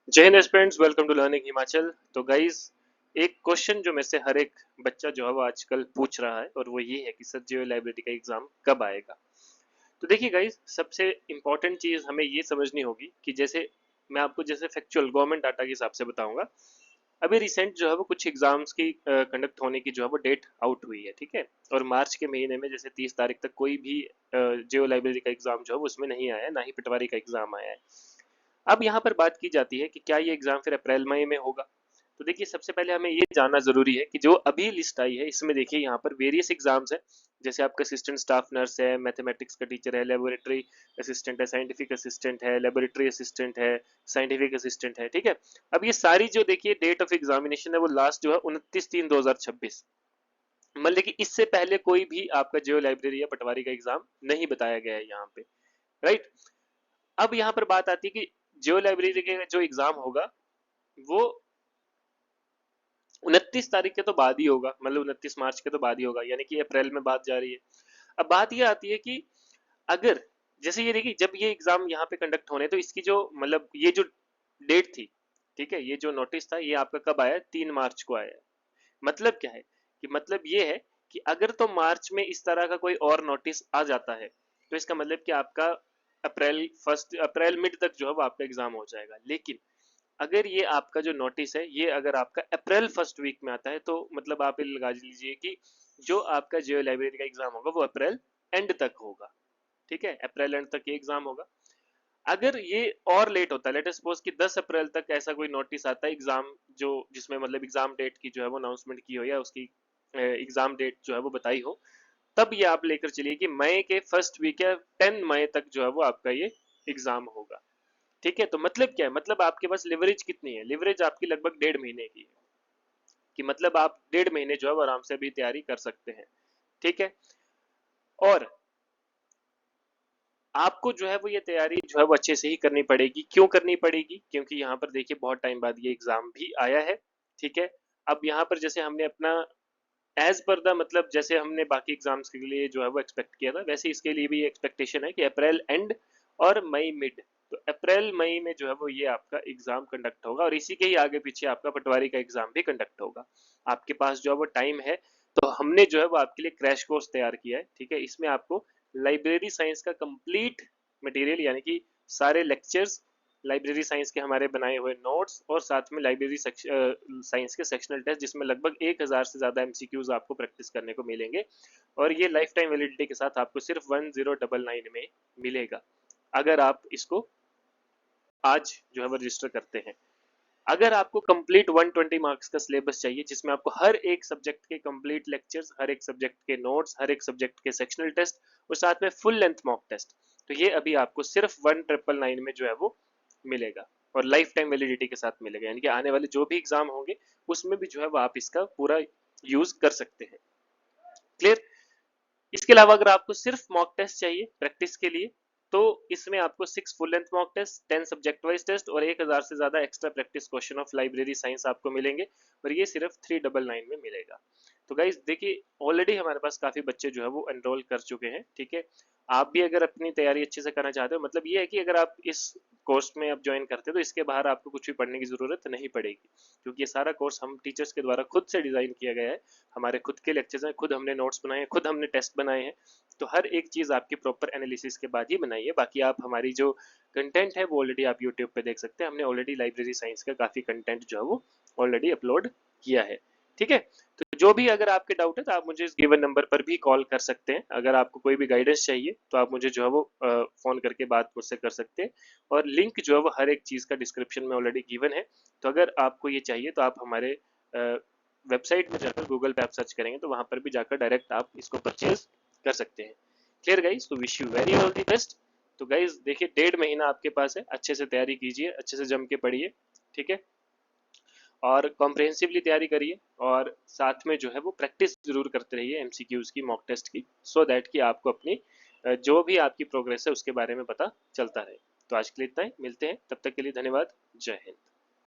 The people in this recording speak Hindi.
जय हिंद students, welcome to learning Himachal. तो गाइज, एक क्वेश्चन जो में से हर एक बच्चा जो है वो आजकल पूछ रहा है और वो ये है कि सर जियो लाइब्रेरी का एग्जाम कब आएगा। तो देखिए गाइज, सबसे इम्पोर्टेंट चीज हमें ये समझनी होगी कि जैसे मैं आपको जैसे फैक्चुअल गवर्नमेंट डाटा के हिसाब से बताऊंगा। अभी रिसेंट जो है वो कुछ एग्जाम्स की कंडक्ट होने की जो है वो डेट आउट हुई है, ठीक है। और मार्च के महीने में जैसे 30 तारीख तक कोई भी जियो लाइब्रेरी का एग्जाम जो है वो उसमें नहीं आया है, ना ही पटवारी का एग्जाम आया है। अब यहाँ पर बात की जाती है कि क्या ये एग्जाम फिर अप्रैल मई में होगा। तो देखिए, सबसे पहले हमें ये जानना जरूरी है कि जो अभी लिस्ट आई है इसमें देखिए यहाँ पर वेरियस एग्जाम्स है। जैसे आपका असिस्टेंट स्टाफ नर्स है, मैथमेटिक्स का टीचर है, लेबोरेटरी असिस्टेंट है, साइंटिफिक असिस्टेंट है, लेबोरेटरी असिस्टेंट है, साइंटिफिक असिस्टेंट है, ठीक है। अब ये सारी जो देखिए डेट ऑफ एग्जामिनेशन है वो लास्ट जो है 29/3/2026। मतलब कि इससे पहले कोई भी आपका जियो लाइब्रेरी या पटवारी का एग्जाम नहीं बताया गया है यहाँ पे, राइट। अब यहाँ पर बात आती है कि जियो लाइब्रेरी का जो एग्जाम होगा वो 29 तारीख के तो बाद ही होगा, मतलब 29 मार्च के तो बाद ही होगा, यानी कि अप्रैल में बात जा रही है। अब बात ये आती है कि अगर जैसे ये देखिए, जब ये एग्जाम यहाँ पे कंडक्ट होने तो इसकी जो मतलब ये जो डेट थी, ठीक है, ये जो नोटिस था ये आपका कब आया, 3 मार्च को आया है। मतलब क्या है कि मतलब ये है कि अगर तो मार्च में इस तरह का कोई और नोटिस आ जाता है तो इसका मतलब कि आपका अप्रैल मिड तक जो है वो आपका एग्जाम हो जाएगा। लेकिन अगर ये आपका जो नोटिस है ये अगर आपका अप्रैल फर्स्ट वीक में आता है तो मतलब आप ये लगा लीजिए कि जो आपका जियो लाइब्रेरी का एग्जाम होगा वो अप्रैल एंड तक होगा, ठीक है। अप्रैल एंड तक ये एग्जाम होगा। अगर ये और लेट होता है, लेट अस सपोज कि 10 अप्रैल तक ऐसा कोई नोटिस आता है एग्जाम जो जिसमें मतलब एग्जाम डेट की जो है वो अनाउंसमेंट की हो या उसकी एग्जाम डेट जो है वो बताई हो, तब ये आप लेकर चलिए कि मई के फर्स्ट वीक या 10 मई तक जो है वो आपका ये एग्जाम होगा, ठीक है। तो मतलब क्या है, मतलब आपके पास लिवरेज कितनी है, लिवरेज आपकी लगभग 1.5 महीने की है, कि मतलब आप 1.5 महीने जो है वो आराम से भी तैयारी कर सकते हैं, ठीक है। और आपको जो है वो ये तैयारी जो है वो अच्छे से ही करनी पड़ेगी। क्यों करनी पड़ेगी? क्योंकि यहाँ पर देखिए बहुत टाइम बाद ये एग्जाम भी आया है, ठीक है। अब यहाँ पर जैसे हमने अपना एज पर द मतलब जैसे हमने बाकी एग्जाम्स के लिए जो है वो एक्सपेक्ट किया था, वैसे इसके लिए भी एक्सपेक्टेशन है कि अप्रैल एंड और मई मिड, तो अप्रैल मई में जो है वो ये आपका एग्जाम कंडक्ट होगा और इसी के ही आगे पीछे आपका पटवारी का एग्जाम भी कंडक्ट होगा। आपके पास जो है वो टाइम है। तो हमने जो है वो आपके लिए क्रैश कोर्स तैयार किया है, ठीक है। इसमें आपको लाइब्रेरी साइंस का कंप्लीट मटेरियल यानी कि सारे लेक्चर्स, लाइब्रेरी साइंस के हमारे बनाए हुए नोट्स और साथ में लाइब्रेरी साइंस के सेक्शनल टेस्ट जिसमें लगभग 1000 से ज्यादा एमसीक्यूज आपको प्रैक्टिस करने को मिलेंगे। और ये लाइफ टाइम वैलिडिटी के साथ आपको सिर्फ 1099 में मिलेगा अगर आप इसको आज जो है वो रजिस्टर करते हैं। अगर आपको कंप्लीट 120 मार्क्स का सिलेबस चाहिए जिसमें आपको हर एक सब्जेक्ट के कंप्लीट लेक्चर्स, हर एक सब्जेक्ट के नोट्स, हर एक सब्जेक्ट के सेक्शनल टेस्ट और साथ में फुल लेंथ मॉक टेस्ट, तो ये अभी आपको सिर्फ 1999 में जो है वो मिलेगा और लाइफ टाइम वैलिडिटी के साथ मिलेगा, यानी कि आने वाले जो भी एग्जाम होंगे उसमें भी जो है वो आप इसका पूरा यूज कर सकते हैं। क्लियर? इसके अलावा अगर आपको सिर्फ मॉक टेस्ट चाहिए प्रैक्टिस के लिए तो इसमें आपको 6 full length mock test, 10 subject wise test और 1000 से ज्यादा extra practice question of library science आपको मिलेंगे और ये सिर्फ 399 में मिलेगा। तो गाइज देखिए, ऑलरेडी हमारे पास काफी बच्चे जो है वो एनरोल कर चुके हैं, ठीक है। आप भी अगर अपनी तैयारी अच्छे से करना चाहते हो, मतलब ये है कि अगर आप इस कोर्स में आप ज्वाइन करते हो तो इसके बाहर आपको कुछ भी पढ़ने की जरूरत नहीं पड़ेगी, क्योंकि ये सारा कोर्स हम टीचर्स के द्वारा खुद से डिजाइन किया गया है। हमारे खुद के लेक्चर्स हैं, खुद हमने नोट्स बनाए हैं, खुद हमने टेस्ट बनाए हैं। तो हर एक चीज आपकी प्रॉपर एनालिसिस के बाद ही बनाई है। बाकी आप हमारी जो कंटेंट है वो ऑलरेडी आप यूट्यूब पे देख सकते हैं। हमने ऑलरेडी लाइब्रेरी साइंस का काफी कंटेंट जो है वो ऑलरेडी अपलोड किया है, ठीक है। तो जो भी अगर आपके डाउट है तो आप मुझे इस गिवन नंबर पर भी कॉल कर सकते हैं। अगर आपको कोई भी गाइडेंस चाहिए तो आप मुझे जो है वो फोन करके बात मुझसे कर सकते हैं। और लिंक जो है वो हर एक चीज का डिस्क्रिप्शन में ऑलरेडी गिवन है। तो अगर आपको ये चाहिए तो आप हमारे वेबसाइट में जाकर गूगल पे आप सर्च करेंगे तो वहां पर भी जाकर डायरेक्ट आप इसको परचेज कर सकते हैं। Clear guys? तो wish you very all the best. तो गाइज देखिए, 1.5 महीना आपके पास है, अच्छे से तैयारी कीजिए, अच्छे से जम के पढ़िए, ठीक है। और कॉम्प्रहेंसिवली तैयारी करिए और साथ में जो है वो प्रैक्टिस जरूर करते रहिए एमसीक्यूज की, मॉक टेस्ट की, सो दैट कि आपको अपनी जो भी आपकी प्रोग्रेस है उसके बारे में पता चलता रहे। तो आज के लिए इतना ही, मिलते हैं, तब तक के लिए धन्यवाद। जय हिंद।